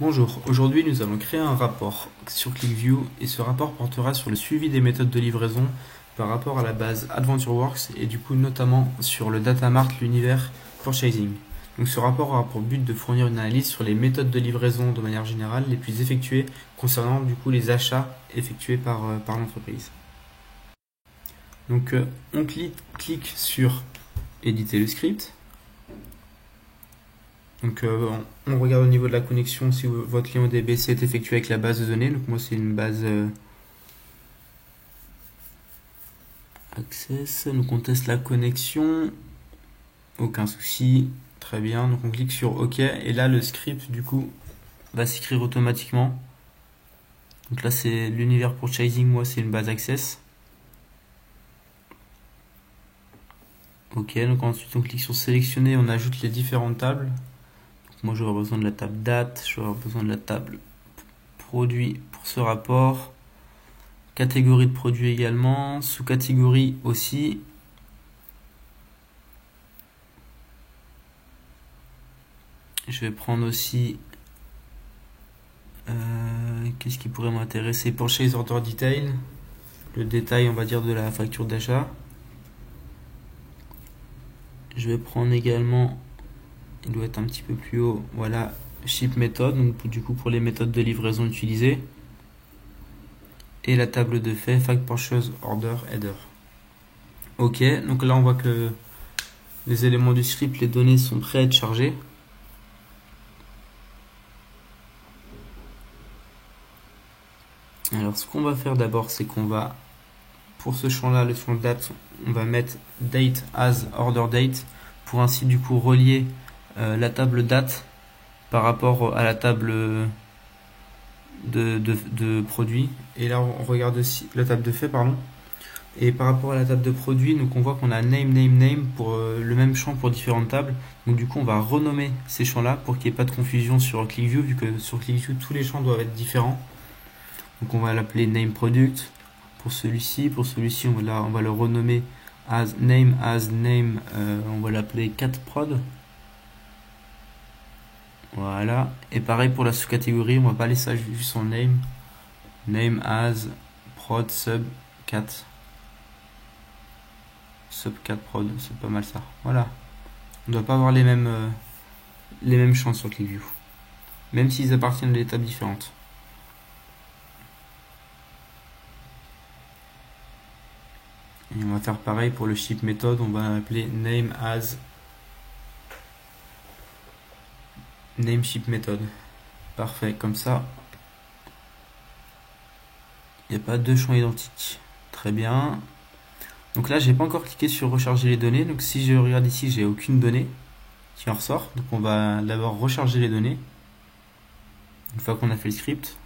Bonjour, aujourd'hui nous allons créer un rapport sur ClickView et ce rapport portera sur le suivi des méthodes de livraison par rapport à la base AdventureWorks et du coup notamment sur le datamart, l'univers purchasing. Donc ce rapport aura pour but de fournir une analyse sur les méthodes de livraison de manière générale les plus effectuées concernant du coup les achats effectués par l'entreprise. Donc on clique sur éditer le script. Donc on regarde au niveau de la connexion si votre client DBC est effectué avec la base de données. Donc moi c'est une base Access. Donc on teste la connexion. Aucun souci. Très bien. Donc on clique sur OK. Et là le script du coup va s'écrire automatiquement. Donc là c'est l'univers purchasing. Moi c'est une base Access. OK. Donc ensuite on clique sur sélectionner. On ajoute les différentes tables. Moi j'aurais besoin de la table date, j'aurais besoin de la table produit pour ce rapport, catégorie de produit également, sous-catégorie aussi. Je vais prendre aussi qu'est-ce qui pourrait m'intéresser, purchase order detail, le détail on va dire de la facture d'achat. Je vais prendre également, il doit être un petit peu plus haut, voilà, ship method, donc du coup pour les méthodes de livraison utilisées. Et la table de fait, fact purchase order header. Ok, donc là on voit que les éléments du script, les données sont prêts à être chargées. Alors ce qu'on va faire d'abord, c'est qu'on va, pour ce champ-là, le champ date, on va mettre date as order date pour ainsi du coup relier la table date par rapport à la table de produits. Et là on regarde aussi la table de fait, pardon. Et par rapport à la table de produits, donc on voit qu'on a name pour le même champ pour différentes tables. Donc du coup on va renommer ces champs-là pour qu'il n'y ait pas de confusion sur ClickView, vu que sur ClickView tous les champs doivent être différents. Donc on va l'appeler name product pour celui-ci. Pour celui-ci on va le renommer as name, on va l'appeler catprod. Voilà. Et pareil pour la sous-catégorie, on va pas laisser ça juste en name as prod sub 4. Sub 4 prod, c'est pas mal ça. Voilà. On ne doit pas avoir les mêmes champs sur ClickView. Même s'ils appartiennent à des tables différentes. Et on va faire pareil pour le ship method, on va appeler name as name ship method. Parfait, comme ça. Il n'y a pas deux champs identiques. Très bien. Donc là, j'ai pas encore cliqué sur recharger les données. Donc si je regarde ici, j'ai aucune donnée qui en ressort. Donc on va d'abord recharger les données. Une fois qu'on a fait le script.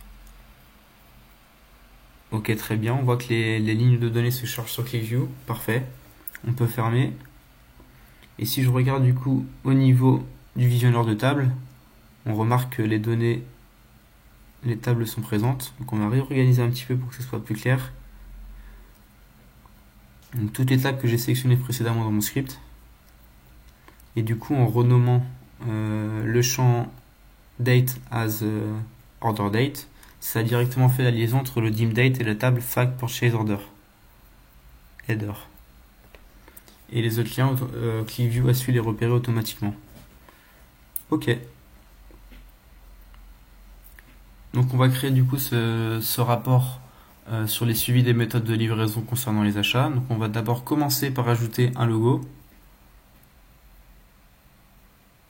Ok, très bien. On voit que les lignes de données se chargent sur ClickView. Parfait. On peut fermer. Et si je regarde du coup au niveau du visionneur de table, on remarque que les données, les tables sont présentes. Donc on va réorganiser un petit peu pour que ce soit plus clair. Donc toutes les tables que j'ai sélectionnées précédemment dans mon script. Et du coup en renommant le champ date as order date, ça a directement fait la liaison entre le dim date et la table fact purchase order header. Et les autres clients, ClickView a su les repérer automatiquement. Ok. Donc on va créer du coup ce rapport sur les suivis des méthodes de livraison concernant les achats. Donc on va d'abord commencer par ajouter un logo.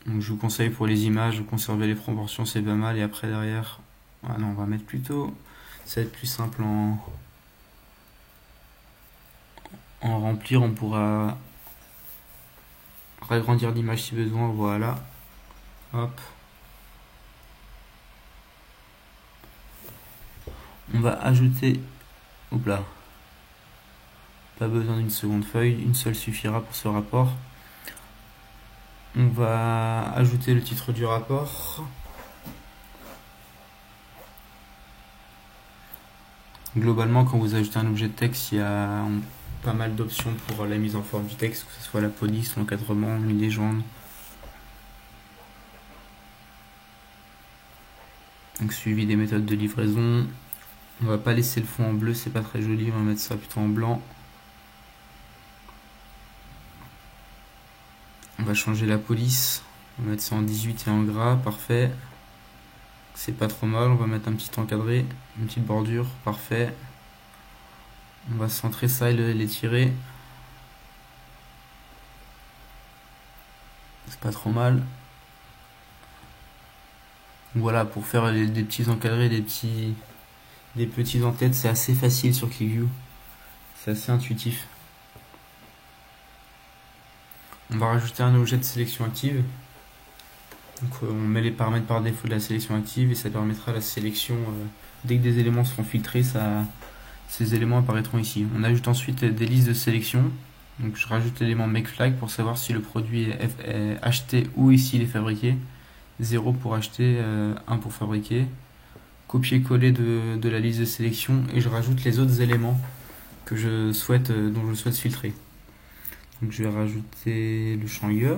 Donc je vous conseille pour les images, de conserver les proportions, c'est pas mal. Et après derrière, ah non, on va mettre plutôt, ça va être plus simple en remplir. On pourra agrandir l'image si besoin. Voilà. Hop. On va ajouter, hop là, pas besoin d'une seconde feuille, une seule suffira pour ce rapport. On va ajouter le titre du rapport. Globalement, quand vous ajoutez un objet de texte, il y a pas mal d'options pour la mise en forme du texte, que ce soit la police, l'encadrement, une légende. Donc suivi des méthodes de livraison. On va pas laisser le fond en bleu, c'est pas très joli, on va mettre ça plutôt en blanc. On va changer la police, on va mettre ça en 18 et en gras, parfait. C'est pas trop mal, on va mettre un petit encadré, une petite bordure, parfait. On va centrer ça et l'étirer. C'est pas trop mal. Voilà, pour faire des petits encadrés, des petits en-têtes, c'est assez facile sur ClickView. C'est assez intuitif. On va rajouter un objet de sélection active. Donc on met les paramètres par défaut de la sélection active et ça permettra la sélection. Dès que des éléments seront filtrés, ces éléments apparaîtront ici. On ajoute ensuite des listes de sélection. Donc je rajoute l'élément makeFlag pour savoir si le produit est acheté ou ici il est fabriqué. 0 pour acheter, 1 pour fabriquer. Copier-coller de la liste de sélection et je rajoute les autres éléments dont je souhaite filtrer. Donc je vais rajouter le champ year,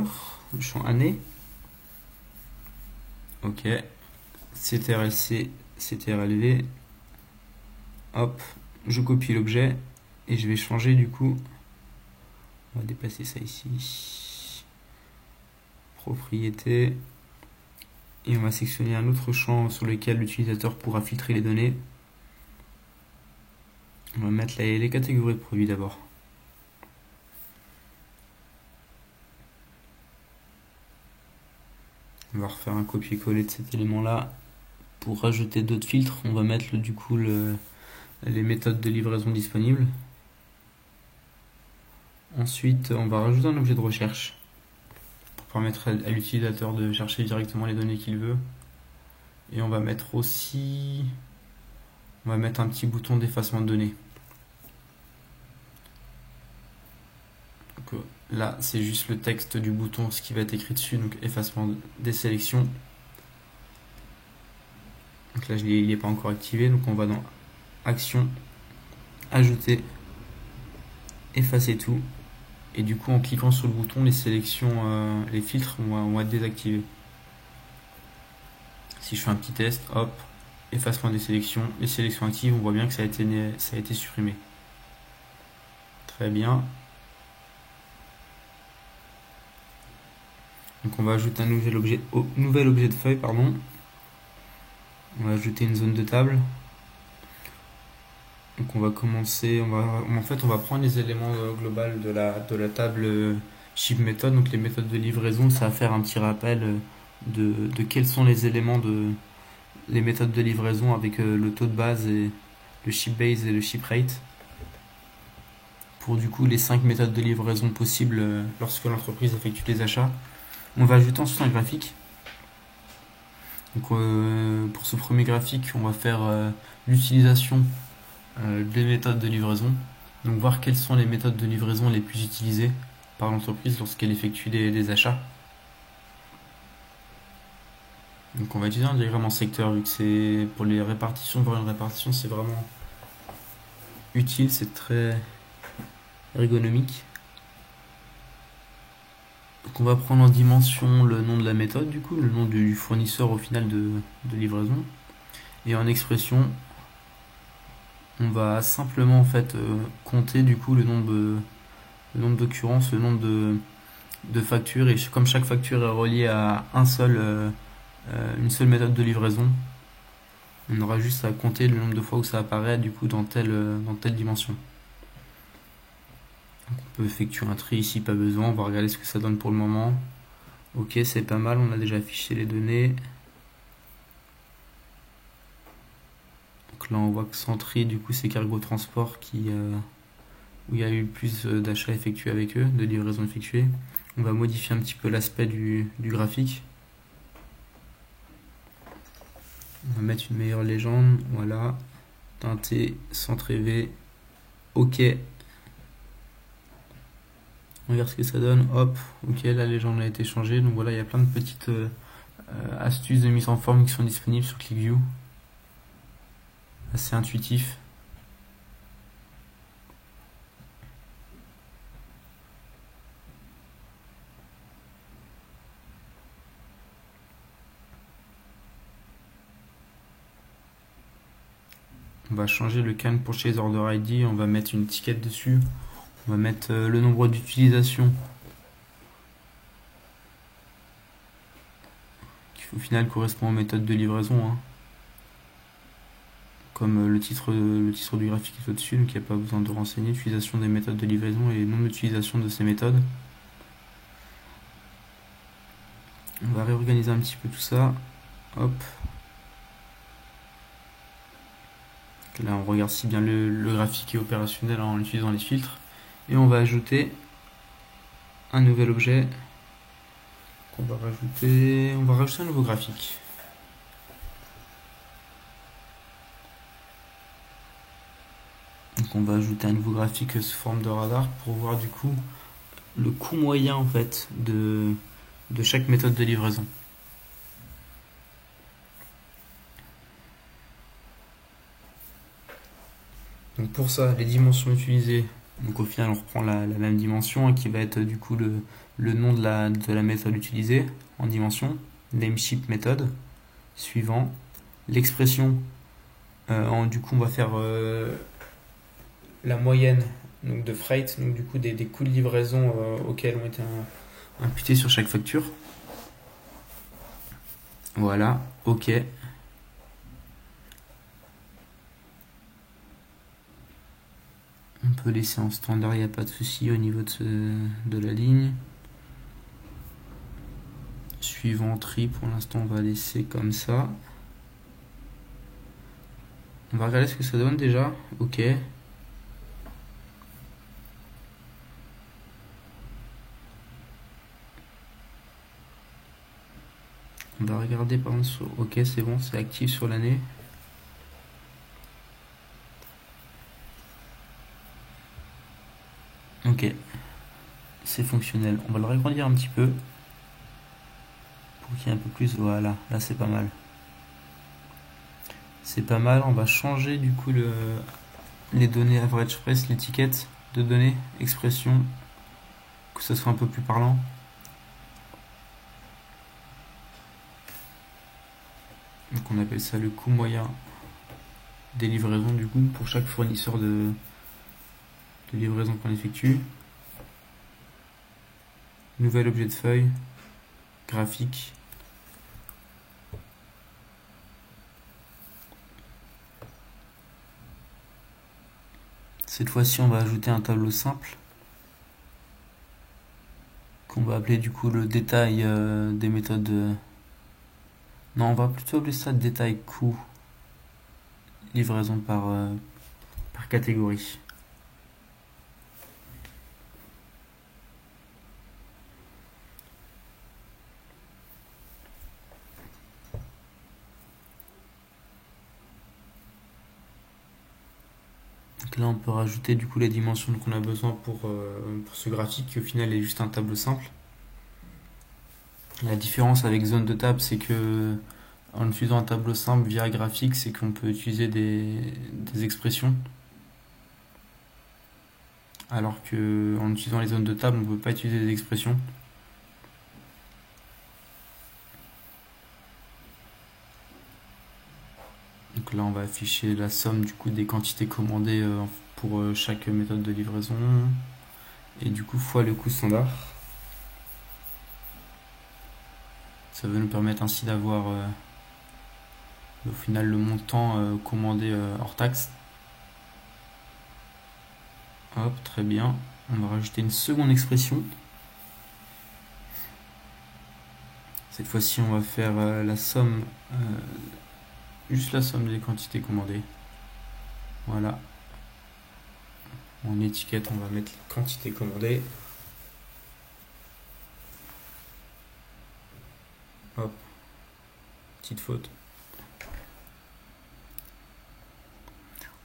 le champ année. Ok. CTRL-C, CTRL-V. Hop, je copie l'objet et je vais changer du coup. On va déplacer ça ici. Propriété. Et on va sélectionner un autre champ sur lequel l'utilisateur pourra filtrer les données. On va mettre les catégories de produits d'abord. On va refaire un copier-coller de cet élément-là. Pour rajouter d'autres filtres, on va mettre du coup les méthodes de livraison disponibles. Ensuite, on va rajouter un objet de recherche pour permettre à l'utilisateur de chercher directement les données qu'il veut. Et on va mettre aussi... On va mettre un petit bouton d'effacement de données. Donc, là, c'est juste le texte du bouton, ce qui va être écrit dessus, donc effacement des sélections. Donc là, il n'est pas encore activé, donc on va dans Action, Ajouter, Effacer tout. Et du coup, en cliquant sur le bouton, les sélections, les filtres vont être désactivés. Si je fais un petit test, hop, effacement des sélections, les sélections actives, on voit bien que ça a été supprimé. Très bien. Donc on va ajouter un nouvel objet de feuille, pardon. On va ajouter une zone de table. Donc on va commencer, en fait on va prendre les éléments globaux de la table ship method, donc les méthodes de livraison, ça va faire un petit rappel de quels sont les éléments les méthodes de livraison avec le taux de base et le ship base et le ship rate. Pour du coup les 5 méthodes de livraison possibles lorsque l'entreprise effectue des achats. On va ajouter ensuite un graphique. Donc pour ce premier graphique, on va faire l'utilisation des méthodes de livraison. Donc voir quelles sont les méthodes de livraison les plus utilisées par l'entreprise lorsqu'elle effectue des achats. Donc on va utiliser un diagramme en secteur vu que c'est pour les répartitions, voir une répartition c'est vraiment utile, c'est très ergonomique. Donc on va prendre en dimension le nom de la méthode du coup, le nom du fournisseur au final de livraison. Et en expression, on va simplement en fait compter du coup le nombre d'occurrences, le nombre de factures, et comme chaque facture est reliée à une seule méthode de livraison, on aura juste à compter le nombre de fois où ça apparaît du coup dans telle dimension. Donc on peut effectuer un tri ici, pas besoin, on va regarder ce que ça donne pour le moment. Ok, c'est pas mal, on a déjà affiché les données. Donc là on voit que sans tri, du coup c'est Cargo Transport où il y a eu plus d'achats effectués avec eux, de livraisons effectuées. On va modifier un petit peu l'aspect du graphique. On va mettre une meilleure légende, voilà. Teinté, centré V, ok. On regarde ce que ça donne, hop, ok, la légende a été changée. Donc voilà, il y a plein de petites astuces de mise en forme qui sont disponibles sur ClickView. Assez intuitif. On va changer le can purchase order ID, on va mettre une étiquette dessus, on va mettre le nombre d'utilisations qui au final correspond aux méthodes de livraison, hein. Comme le titre du graphique est au-dessus, donc il n'y a pas besoin de renseigner l'utilisation des méthodes de livraison et non d'utilisation de ces méthodes. On va réorganiser un petit peu tout ça. Hop. Là, on regarde si bien le graphique est opérationnel en utilisant les filtres. Et on va ajouter un nouvel objet. On va rajouter un nouveau graphique. Donc on va ajouter un nouveau graphique sous forme de radar pour voir du coup le coût moyen en fait de chaque méthode de livraison. Donc pour ça, les dimensions utilisées, donc au final on reprend la même dimension, hein, qui va être du coup le nom de la méthode utilisée en dimension, nameship méthode, suivant, l'expression, du coup on va faire la moyenne donc de freight, donc du coup des coûts de livraison auxquels ont été imputés sur chaque facture. Voilà, ok. On peut laisser en standard, il n'y a pas de souci au niveau de la ligne. Suivant tri, pour l'instant on va laisser comme ça. On va regarder ce que ça donne déjà. Ok. On va regarder par exemple sur... Ok, c'est bon, c'est actif sur l'année. Ok. C'est fonctionnel. On va le agrandir un petit peu. Pour qu'il y ait un peu plus. Voilà, là c'est pas mal. C'est pas mal. On va changer du coup les données average price, l'étiquette de données, expression, que ce soit un peu plus parlant. Donc on appelle ça le coût moyen des livraisons du coup pour chaque fournisseur de livraison qu'on effectue. Nouvel objet de feuille, graphique. Cette fois-ci on va ajouter un tableau simple qu'on va appeler du coup le détail des méthodes Non, on va plutôt appeler ça détail coût livraison par catégorie. Donc là on peut rajouter du coup les dimensions qu'on a besoin pour ce graphique qui au final est juste un tableau simple. La différence avec zone de table, c'est que en utilisant un tableau simple via graphique, c'est qu'on peut utiliser des expressions. Alors que en utilisant les zones de table, on ne peut pas utiliser des expressions. Donc là, on va afficher la somme du coup des quantités commandées pour chaque méthode de livraison. Et du coup, fois le coût standard. Ça va nous permettre ainsi d'avoir au final le montant commandé hors taxe. Hop, très bien. On va rajouter une seconde expression. Cette fois-ci, on va faire la somme, juste la somme des quantités commandées. Voilà. En étiquette, on va mettre les quantités commandées. Hop. Petite faute.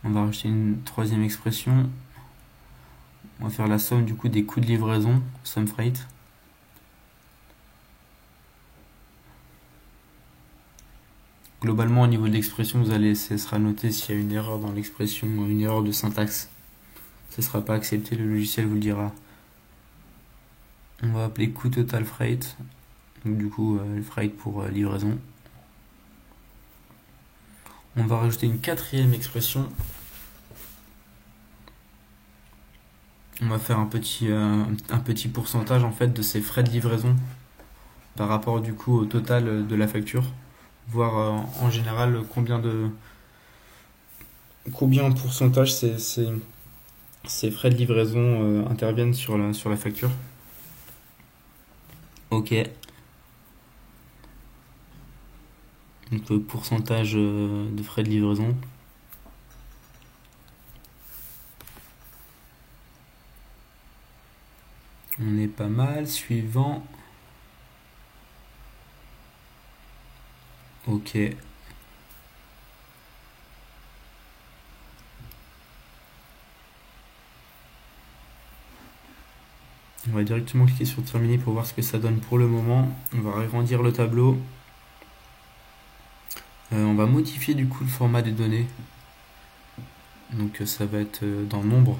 On va rajouter une troisième expression. On va faire la somme du coup des coûts de livraison, sum freight. Globalement, au niveau de l'expression, ce sera noté s'il y a une erreur dans l'expression, une erreur de syntaxe. Ce ne sera pas accepté, le logiciel vous le dira. On va appeler coût total freight. Donc du coup, le freight pour livraison. On va rajouter une quatrième expression. On va faire un petit pourcentage en fait de ces frais de livraison par rapport du coup au total de la facture, voir en général combien en pourcentage ces frais de livraison interviennent sur la facture. Ok. Donc pourcentage de frais de livraison. On est pas mal. Suivant. Ok. On va directement cliquer sur terminer pour voir ce que ça donne pour le moment. On va agrandir le tableau. On va modifier du coup le format des données. Donc ça va être dans nombre.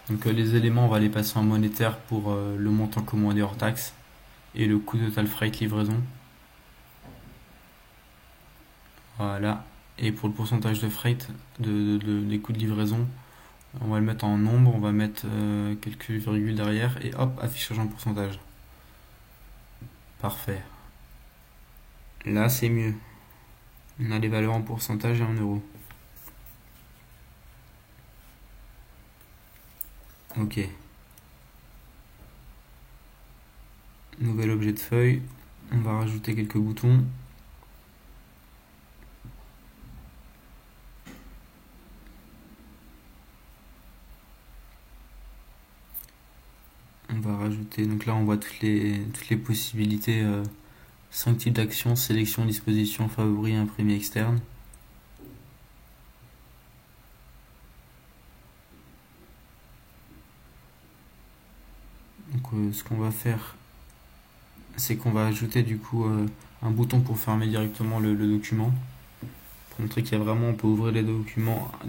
Donc les éléments, on va les passer en monétaire pour le montant commandé hors taxe et le coût total freight livraison. Voilà. Et pour le pourcentage de freight, des coûts de livraison, on va le mettre en nombre, on va mettre quelques virgules derrière et hop, affichage en pourcentage. Parfait. Là, c'est mieux. On a les valeurs en pourcentage et en euros. Ok. Nouvel objet de feuille. On va rajouter quelques boutons. On va rajouter, donc là on voit toutes les possibilités, 5 types d'actions, sélection, disposition, favori, imprimé, externe. Donc ce qu'on va faire, c'est qu'on va ajouter du coup un bouton pour fermer directement le document. Pour montrer qu'il y a vraiment, on peut ouvrir des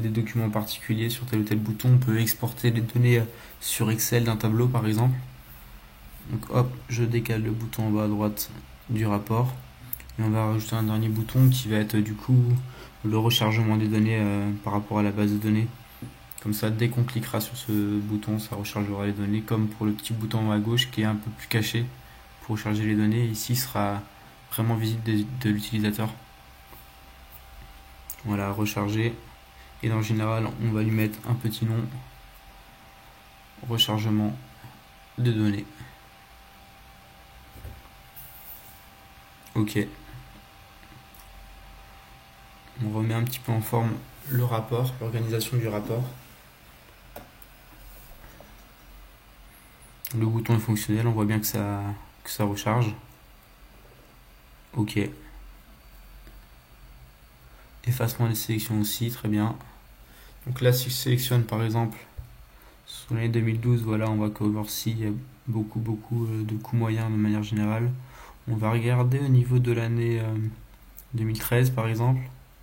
documents particuliers sur tel ou tel bouton. On peut exporter les données sur Excel d'un tableau par exemple. Donc hop, je décale le bouton en bas à droite du rapport. Et on va rajouter un dernier bouton qui va être du coup le rechargement des données par rapport à la base de données. Comme ça, dès qu'on cliquera sur ce bouton, ça rechargera les données, comme pour le petit bouton à gauche qui est un peu plus caché pour recharger les données. Ici sera vraiment visible de l'utilisateur. Voilà, recharger. Et en général, on va lui mettre un petit nom. Rechargement de données. Ok. On remet un petit peu en forme le rapport, l'organisation du rapport. Le bouton est fonctionnel, on voit bien que ça recharge. Ok. Effacement des sélections aussi, très bien. Donc là, si je sélectionne par exemple sur l'année 2012, voilà, on voit qu'Oversea, il y a beaucoup de coûts moyens de manière générale. On va regarder au niveau de l'année 2013 par exemple.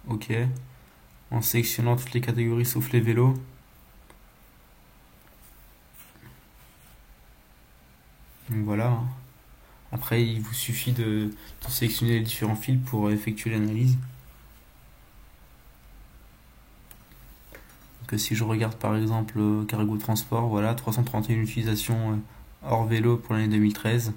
Ok. En sélectionnant toutes les catégories sauf les vélos. Donc voilà. Après, il vous suffit de sélectionner les différents fils pour effectuer l'analyse. Donc si je regarde par exemple cargo transport, voilà, 331 utilisations hors vélo pour l'année 2013.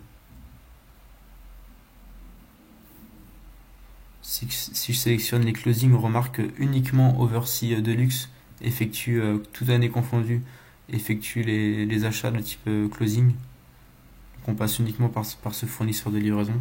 Si je sélectionne les closings, on remarque que uniquement Oversea Deluxe effectue, toute année confondue, effectue les achats de type closing. Donc on passe uniquement par ce fournisseur de livraison.